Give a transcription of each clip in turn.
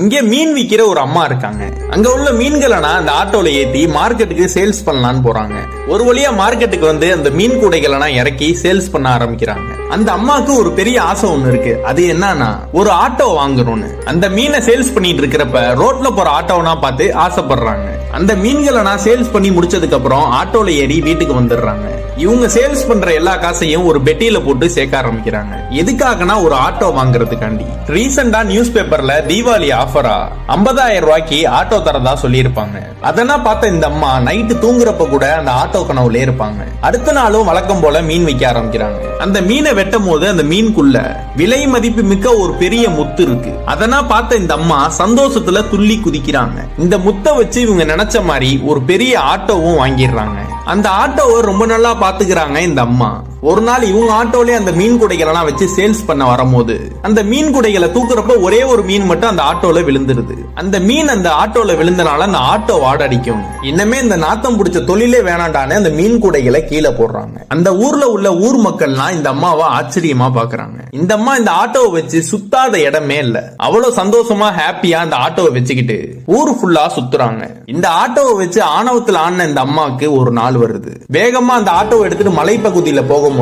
இங்க மீன் விக்கிற ஒரு அம்மா இருக்காங்க. அங்க உள்ள மீன்களை அந்த ஆட்டோல ஏத்தி மார்க்கெட்டுக்கு சேல்ஸ் பண்ணலான்னு போறாங்க. ஒரு வழியா மார்க்கெட்டுக்கு வந்து அந்த மீன் கூடைகளை இறக்கி சேல்ஸ் பண்ண ஆரம்பிக்கிறாங்க. அந்த அம்மாவுக்கு ஒரு பெரிய ஆசை ஒண்ணு இருக்கு. அது என்னன்னா ஒரு ஆட்டோ வாங்கணும்னு. அந்த மீனை சேல்ஸ் பண்ணிட்டு இருக்கிறப்ப ரோட்ல போற ஆட்டோனா பார்த்து ஆசைப்படுறாங்க. அந்த மீன்களை சேல்ஸ் பண்ணி முடிச்சதுக்கு அப்புறம் ஆட்டோல ஏறி வீட்டுக்கு வந்துடுறாங்க. இவங்க சேல்ஸ் பண்ற எல்லா காசையும் ஒரு பெட்டியில போட்டு சேர்க்க ஆரம்பிக்கிறாங்க. எதுக்காகனா ஒரு ஆட்டோ வாங்குறதுக்காண்டி. ரீசெண்டா நியூஸ் பேப்பர்ல தீபாவளி ஆஃபரா 50,000 ரூபாய்க்கு ஆட்டோ தரதா சொல்லியிருப்பாங்க. அதெல்லாம் பார்த்த இந்த அம்மா நைட்டு தூங்குறப்ப கூட அந்த ஆட்டோ கனவுல இருப்பாங்க. அடுத்த நாளும் வழக்கம் போல மீன் விற்க ஆரம்பிக்கிறாங்க. அந்த மீனை வெட்டும் போது அந்த மீனுக்குள்ள விலை மதிப்பு மிக்க ஒரு பெரிய முத்து இருக்கு. அதெல்லாம் பார்த்த இந்த அம்மா சந்தோஷத்துல துள்ளி குதிக்கிறாங்க. இந்த முத்தை வச்சு இவங்க நினைச்ச மாதிரி ஒரு பெரிய ஆட்டோவும் வாங்கிடுறாங்க. அந்த ஆட்டோவை ரொம்ப நல்லா பாத்துக்கிறாங்க இந்த அம்மா. ஒரு நாள் இவங்க ஆட்டோலே அந்த மீன் குடைகளை வச்சு சேல்ஸ் பண்ண வரும்போது அந்த மீன் குடைகளை தூக்குறப்ப ஒரே ஒரு மீன் மட்டும் அந்த ஆட்டோல விழுந்துருது. அந்த மீன் அந்த ஆட்டோல விழுந்தனால அந்த ஆட்டோ வாடடிக்கும். இன்னமே இந்த நாத்தம் பிடிச்ச தொழிலே வேணாண்டானே அந்த மீன் குடைகளை கீழே போடுறாங்க. அந்த ஊர்ல உள்ள ஊர் மக்கள்லாம் இந்த அம்மாவை ஆச்சரியமா பாக்குறாங்க. இந்த அம்மா இந்த ஆட்டோவை வச்சு சுத்தாத இடமே இல்ல. அவ்வளவு சந்தோஷமா ஹாப்பியா அந்த ஆட்டோவை வச்சுக்கிட்டு ஊர் ஃபுல்லா சுத்துறாங்க. இந்த ஆட்டோவை வச்சு ஆணவத்துல ஆன இந்த அம்மாவுக்கு ஒரு நாள் வருது. வேகமா அந்த ஆட்டோவை எடுத்துட்டு மலைப்பகுதியில போகும்போது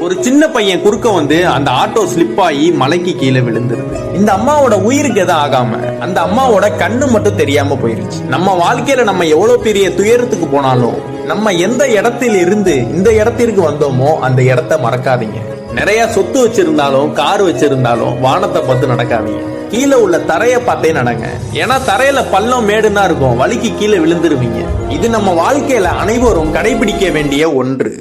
ஒரு சின்ன பையன் குறுக்க வந்து அந்த ஆட்டோ ஸ்லிப் ஆகி மலைக்கு கீழே விழுந்துருது. இந்த அம்மாவோட உயிருக்கு எதுவும் ஆகாம அந்த அம்மாவோட கண்ணு மட்டும் தெரியாம போயிருச்சு. நம்ம வாழ்க்கையில நம்ம எவ்வளவு பெரிய துயரத்துக்கு போனாலும் நம்ம எந்த இடத்தில் இருந்து இந்த இடத்திற்கு வந்தோமோ அந்த இடத்த மறக்காதீங்க. நிறைய சொத்து வச்சிருந்தாலும் கார் வச்சிருந்தாலும் வானத்தை பார்த்து நடக்காதீங்க. கீழே உள்ள தரைய பார்த்தே நடங்க. ஏன்னா தரையில பள்ளம் மேடுனா இருக்கும், வலிக்கு கீழே விழுந்துருவீங்க. இது நம்ம வாழ்க்கையில அனைவரும் கடைபிடிக்க வேண்டிய ஒன்று.